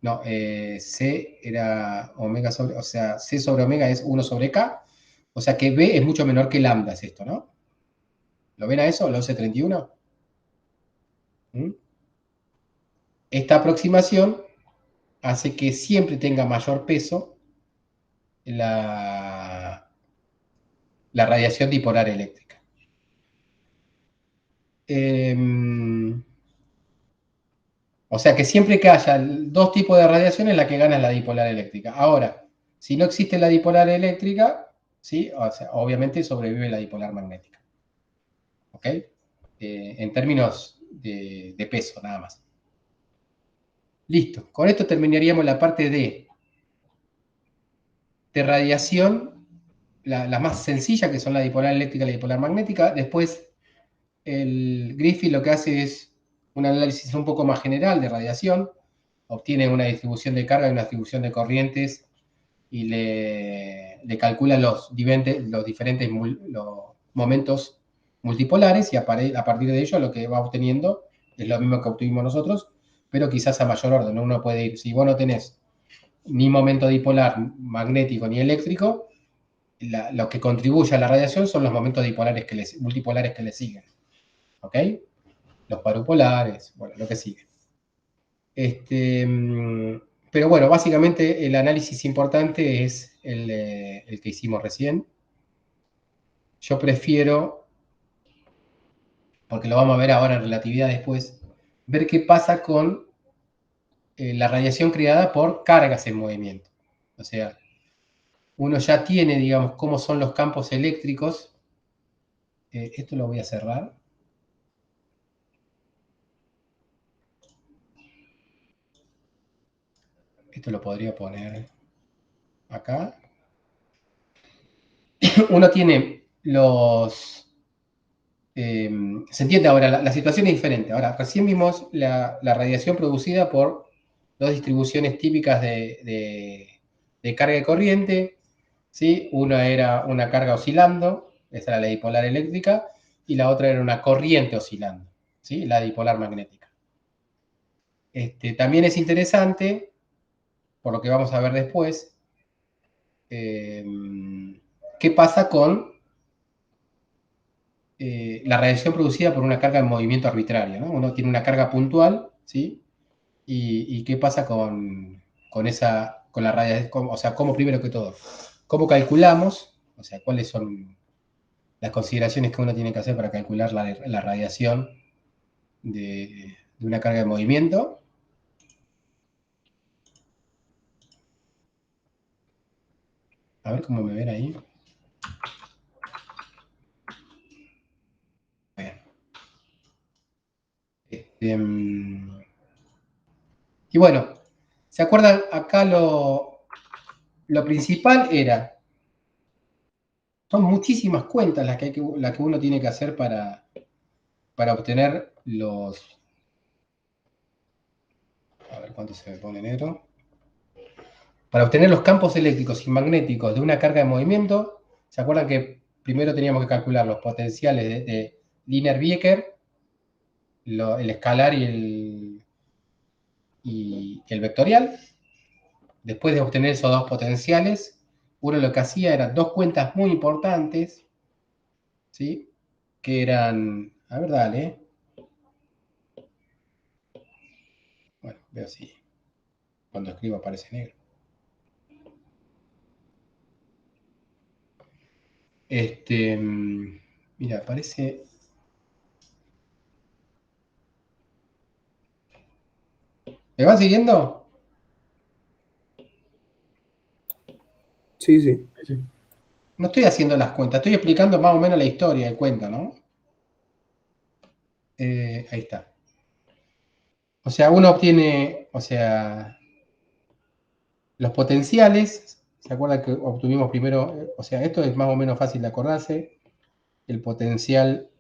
No, C era omega sobre, o sea, C sobre omega es 1 sobre K, o sea que B es mucho menor que lambda, es esto, ¿no? ¿Lo ven a eso, la 1131? ¿Mm? Esta aproximación hace que siempre tenga mayor peso la radiación dipolar eléctrica. O sea que siempre que haya dos tipos de radiación es la que gana es la dipolar eléctrica. Ahora, si no existe la dipolar eléctrica, ¿sí? O sea, obviamente sobrevive la dipolar magnética. ¿Ok? En términos de peso, nada más. Listo. Con esto terminaríamos la parte de radiación, la más sencilla, que son la dipolar eléctrica y la dipolar magnética. Después, el Griffith lo que hace es un análisis un poco más general de radiación. Obtiene una distribución de carga y una distribución de corrientes y le calcula los diferentes los momentos multipolares y a partir de ello lo que va obteniendo es lo mismo que obtuvimos nosotros, pero quizás a mayor orden. Uno puede ir, si vos no tenés ni momento dipolar magnético ni eléctrico, lo que contribuye a la radiación son los momentos multipolares que le siguen. ¿Ok? Los parupolares, bueno, lo que sigue. Pero bueno, básicamente el análisis importante es el que hicimos recién. Yo prefiero, porque lo vamos a ver ahora en relatividad después, ver qué pasa con la radiación creada por cargas en movimiento. O sea, uno ya tiene, digamos, cómo son los campos eléctricos. Esto lo voy a cerrar. Esto lo podría poner acá. Uno tiene se entiende ahora, la situación es diferente. Ahora, recién vimos la radiación producida por dos distribuciones típicas de carga y corriente. ¿Sí? Una era una carga oscilando, esa era la dipolar eléctrica, y la otra era una corriente oscilando, ¿sí? La dipolar magnética. También es interesante, por lo que vamos a ver después, qué pasa con la radiación producida por una carga en movimiento arbitrario, ¿no? Uno tiene una carga puntual, ¿sí? ¿Y qué pasa con con la radiación, o sea, cómo primero que todo, cómo calculamos, o sea, cuáles son las consideraciones que uno tiene que hacer para calcular la radiación de una carga de movimiento. A ver cómo me ven ahí. Y bueno, ¿se acuerdan? Acá lo principal era, son muchísimas cuentas las que uno tiene que hacer para obtener los... A ver cuánto se me pone negro. Para obtener los campos eléctricos y magnéticos de una carga de movimiento, ¿se acuerdan que primero teníamos que calcular los potenciales de Wiener-Bieker, el escalar y el vectorial? Después de obtener esos dos potenciales, uno lo que hacía eran dos cuentas muy importantes, ¿sí? Que eran... A ver, dale. Bueno, veo si cuando escribo aparece negro. Mira, aparece... ¿Me van siguiendo? Sí, sí. No estoy haciendo las cuentas, estoy explicando más o menos la historia del cuento, ¿no? Ahí está. O sea, uno obtiene, o sea, los potenciales. ¿Se acuerdan que obtuvimos primero? O sea, esto es más o menos fácil de acordarse. El potencial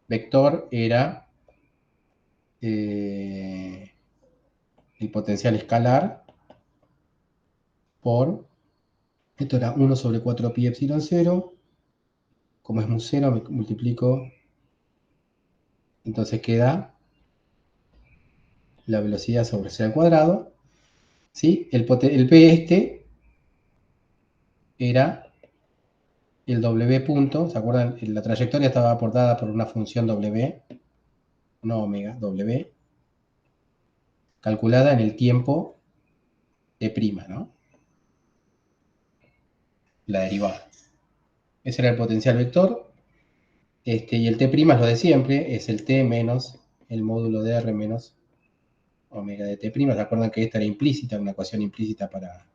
vector era el potencial escalar por, esto era 1 sobre 4 pi epsilon 0, como es mu 0 me multiplico, entonces queda la velocidad sobre c al cuadrado, ¿sí? El p este era el w punto, ¿se acuerdan? La trayectoria estaba aportada por una función w, una omega w, calculada en el tiempo t', ¿no? La derivada. Ese era el potencial vector. Y el t' es lo de siempre, es el t menos el módulo de r menos omega de t'. ¿Se acuerdan que esta era implícita, una ecuación implícita para...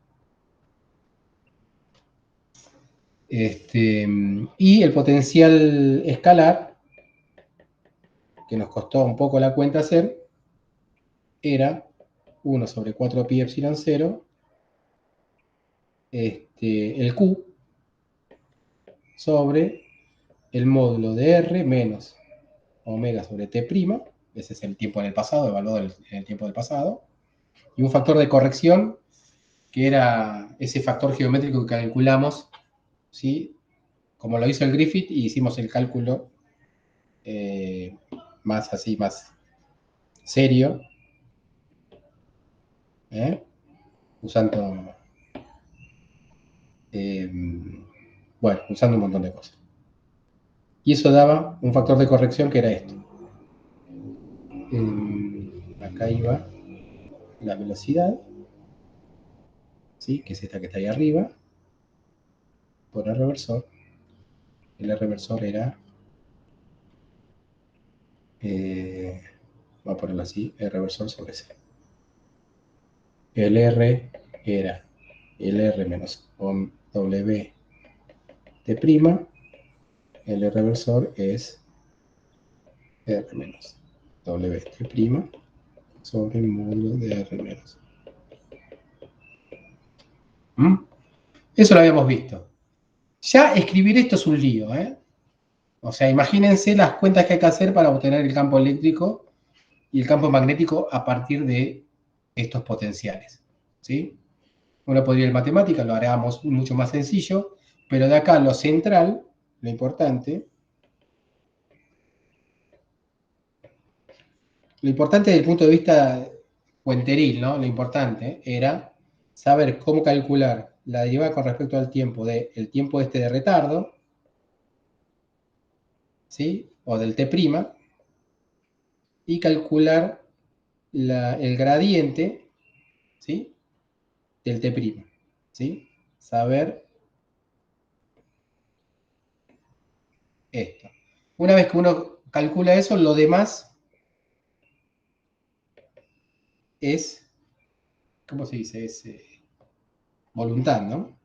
y el potencial escalar, que nos costó un poco la cuenta hacer, era 1 sobre 4 pi epsilon 0, el q, sobre el módulo de r menos omega sobre t', ese es el tiempo en el pasado, evaluado en el tiempo del pasado, y un factor de corrección, que era ese factor geométrico que calculamos, ¿sí? Como lo hizo el Griffith, y hicimos el cálculo más así, más serio, usando, bueno, usando un montón de cosas. Y eso daba un factor de corrección que era esto. Acá iba la velocidad, ¿sí? Que es esta que está ahí arriba, por el reversor. El reversor era, vamos a ponerlo así, el reversor sobre C. El R era el R menos W t', el reversor es R menos W t' sobre el módulo de R menos. Eso lo habíamos visto. Ya escribir esto es un lío, ¿eh? O sea, imagínense las cuentas que hay que hacer para obtener el campo eléctrico y el campo magnético a partir de estos potenciales, ¿sí? Uno podría ir en matemática, lo haríamos mucho más sencillo, pero de acá lo central, lo importante desde el punto de vista puenteril, ¿no? Lo importante era saber cómo calcular la derivada con respecto al tiempo del tiempo este de retardo, ¿sí? O del t', y calcular el gradiente, ¿sí? Del T', ¿sí? Saber esto. Una vez que uno calcula eso, lo demás es, ¿cómo se dice? Es voluntad, ¿no?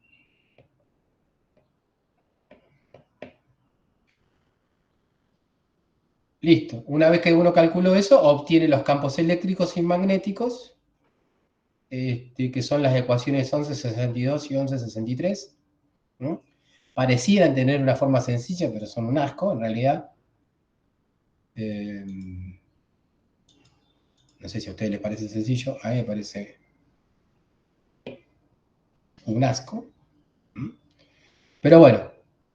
Listo. Una vez que uno calculó eso, obtiene los campos eléctricos y magnéticos, que son las ecuaciones 1162 y 1163, ¿no? Parecieran tener una forma sencilla, pero son un asco, en realidad. No sé si a ustedes les parece sencillo, a mí me parece un asco. Pero bueno,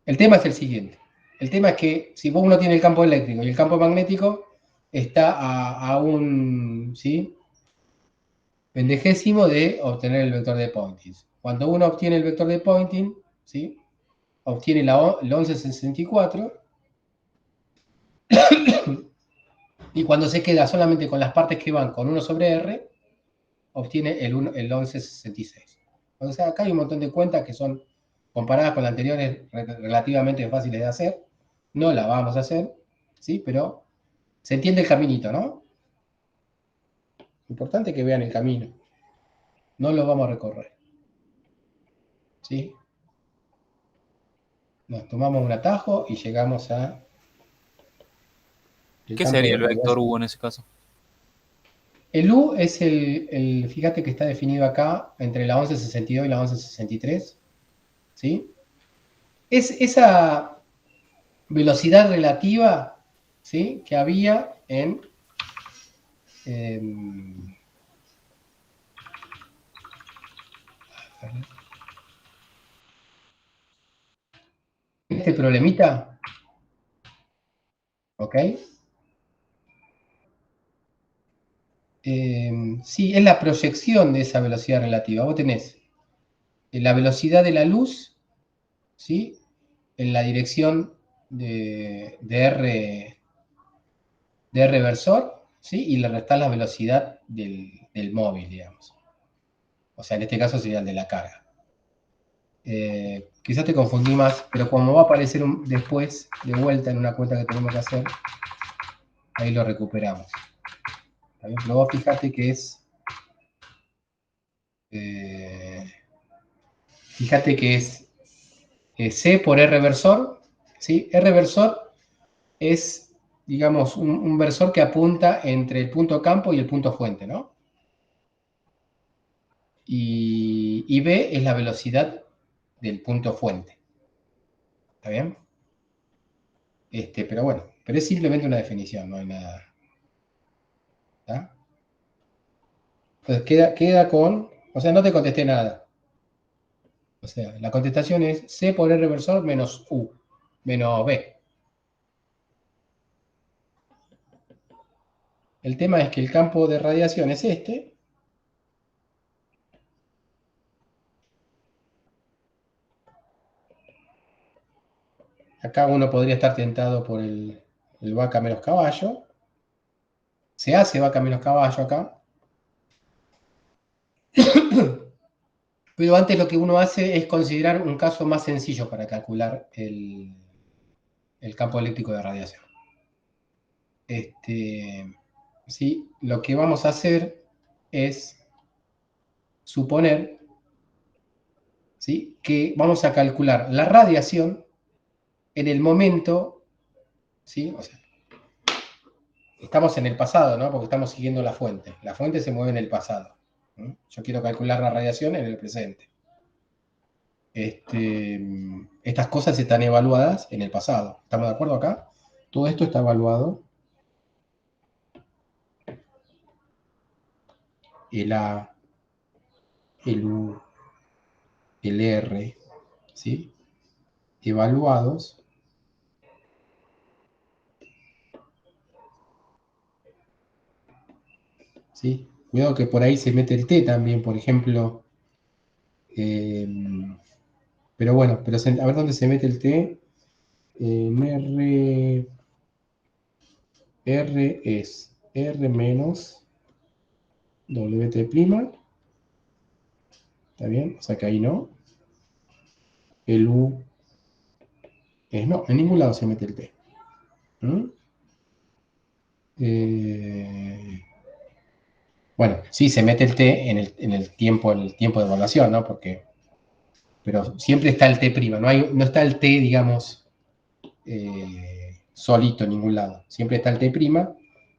el tema es el siguiente. El tema es que si uno tiene el campo eléctrico y el campo magnético, está a un, ¿sí? Pendejésimo de obtener el vector de Poynting. Cuando uno obtiene el vector de Poynting, ¿sí? Obtiene el 1164, y cuando se queda solamente con las partes que van con 1 sobre R, obtiene el 1166. O sea, acá hay un montón de cuentas que son, comparadas con las anteriores, relativamente fáciles de hacer. No las vamos a hacer, ¿sí? Pero se entiende el caminito, ¿no? Importante que vean el camino. No lo vamos a recorrer, ¿sí? Nos tomamos un atajo y llegamos a el ¿Qué campo sería de el vector radiación. U en ese caso? El U es fíjate que está definido acá entre la 1162 y la 1163, ¿sí? Es esa velocidad relativa, ¿sí? Que había en este problemita, ¿ok? Sí, es la proyección de esa velocidad relativa. Vos tenés la velocidad de la luz, ¿sí? En la dirección de R versor, ¿sí? Y le restás la velocidad del móvil, digamos. O sea, en este caso sería el de la carga. Quizás te confundí más, pero como va a aparecer después de vuelta en una cuenta que tenemos que hacer, ahí lo recuperamos. ¿Está bien? Pero vos fíjate que es... fíjate que es C por R versor, ¿sí? R versor es, digamos, un versor que apunta entre el punto campo y el punto fuente, ¿no? Y B es la velocidad del punto fuente. ¿Está bien? Pero bueno, pero es simplemente una definición, no hay nada. ¿Está? Entonces queda con, o sea, no te contesté nada. O sea, la contestación es C por R versor menos U, menos B. El tema es que el campo de radiación es este. Acá uno podría estar tentado por el vaca menos caballo. Se hace vaca menos caballo acá. Pero antes lo que uno hace es considerar un caso más sencillo para calcular el campo eléctrico de radiación. ¿Sí? Lo que vamos a hacer es suponer, ¿sí?, que vamos a calcular la radiación en el momento, ¿sí? O sea, estamos en el pasado, ¿no? Porque estamos siguiendo la fuente. La fuente se mueve en el pasado, ¿no? Yo quiero calcular la radiación en el presente. Estas cosas están evaluadas en el pasado. ¿Estamos de acuerdo acá? Todo esto está evaluado. El A, el U, el R, ¿sí? Evaluados. ¿Sí? Cuidado que por ahí se mete el T también, por ejemplo. Pero bueno, a ver dónde se mete el T. R es R menos WT'. ¿Está bien? O sea que ahí no. El U es no. En ningún lado se mete el T. ¿Mm? Bueno, sí se mete el T en el tiempo de evaluación, ¿no? Pero siempre está el T', no está el T, digamos, solito en ningún lado. Siempre está el T',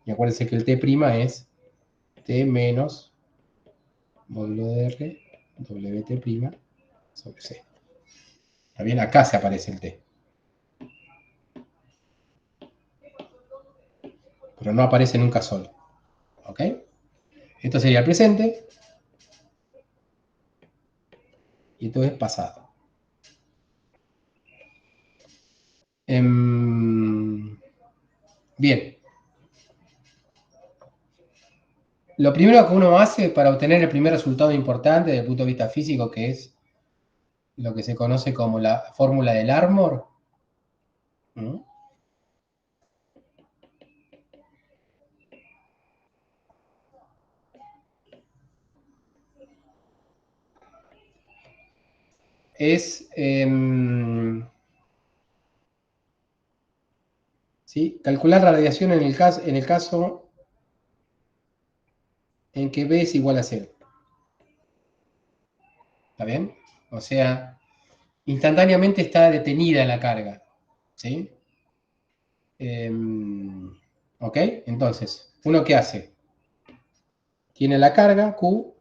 y acuérdense que el T' es T menos módulo de R, WT' sobre C. ¿Está bien? Acá se aparece el T. Pero no aparece nunca solo. ¿Ok? Esto sería el presente. Y esto es pasado. Bien. Lo primero que uno hace para obtener el primer resultado importante desde el punto de vista físico, que es lo que se conoce como la fórmula del Armor, ¿no? Es ¿sí? Calcular la radiación en el caso en que B es igual a 0. ¿Está bien? O sea, instantáneamente está detenida la carga. ¿Sí? ¿Ok? Entonces, ¿uno qué hace? Tiene la carga, Q,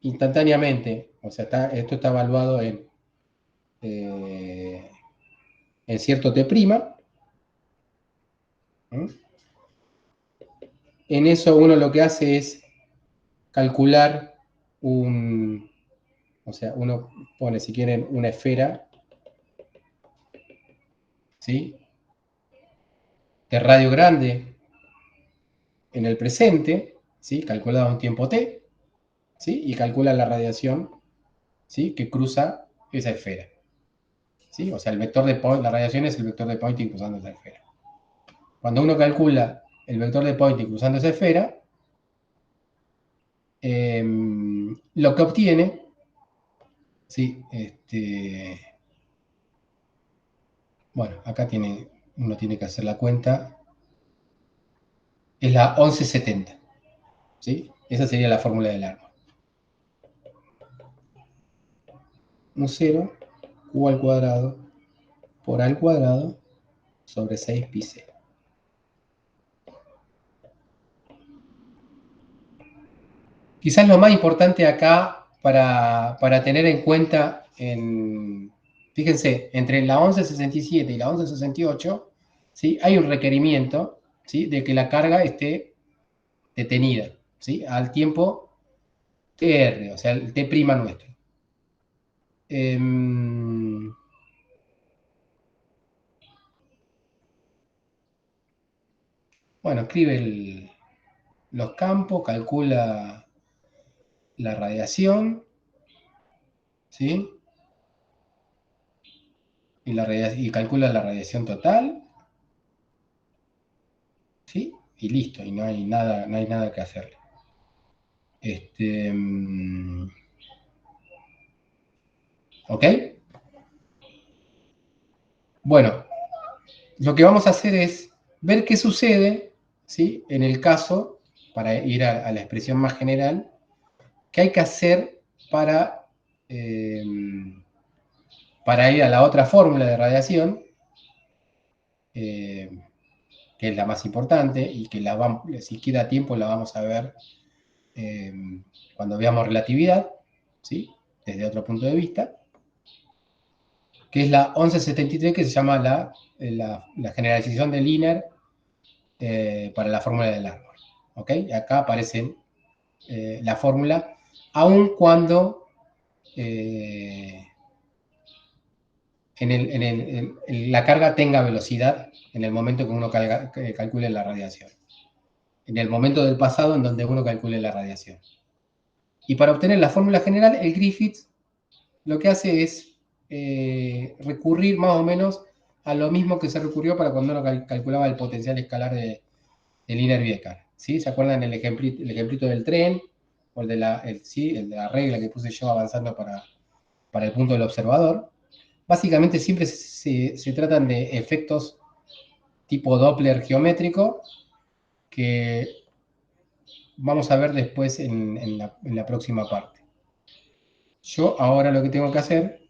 instantáneamente. O sea, esto está evaluado en cierto T'. ¿Mm? En eso uno lo que hace es calcular o sea, uno pone, si quieren, una esfera, ¿sí? De radio grande en el presente, ¿sí? Calculada a un tiempo t, ¿sí? Y calcula la radiación, ¿sí? Que cruza esa esfera, ¿sí? O sea, la radiación es el vector de Poynting cruzando esa esfera. Cuando uno calcula el vector de Poynting cruzando esa esfera, lo que obtiene, ¿sí? Bueno, acá uno tiene que hacer la cuenta, es la 1170, ¿sí? Esa sería la fórmula del árbol. Un 0, Q al cuadrado, por A al cuadrado, sobre 6 pi c. Quizás lo más importante acá para tener en cuenta, fíjense, entre la 1167 y la 1168, ¿sí? Hay un requerimiento, ¿sí? De que la carga esté detenida, ¿sí? Al tiempo TR, o sea, el T' nuestro. Bueno, escribe los campos, calcula la radiación, ¿sí? Y calcula la radiación total, ¿sí? Y listo, y no hay nada que hacerle. ¿Ok? Bueno, lo que vamos a hacer es ver qué sucede, ¿sí? En el caso, para ir a la expresión más general, qué hay que hacer para ir a la otra fórmula de radiación, que es la más importante y que si queda tiempo la vamos a ver cuando veamos relatividad, ¿sí? Desde otro punto de vista, que es la 1173, que se llama la generalización de Wiener para la fórmula del árbol. ¿Ok? Acá aparece la fórmula, aun cuando la carga tenga velocidad en el momento que uno calcule la radiación. En el momento del pasado en donde uno calcule la radiación. Y para obtener la fórmula general, el Griffith lo que hace es recurrir más o menos a lo mismo que se recurrió para cuando uno calculaba el potencial escalar de Wiener-Biecker. ¿sí? ¿Se acuerdan el ejemplito del tren? O sí, el de la regla que puse yo avanzando para el punto del observador. Básicamente siempre se tratan de efectos tipo Doppler geométrico que vamos a ver después en la próxima parte. Yo ahora lo que tengo que hacer,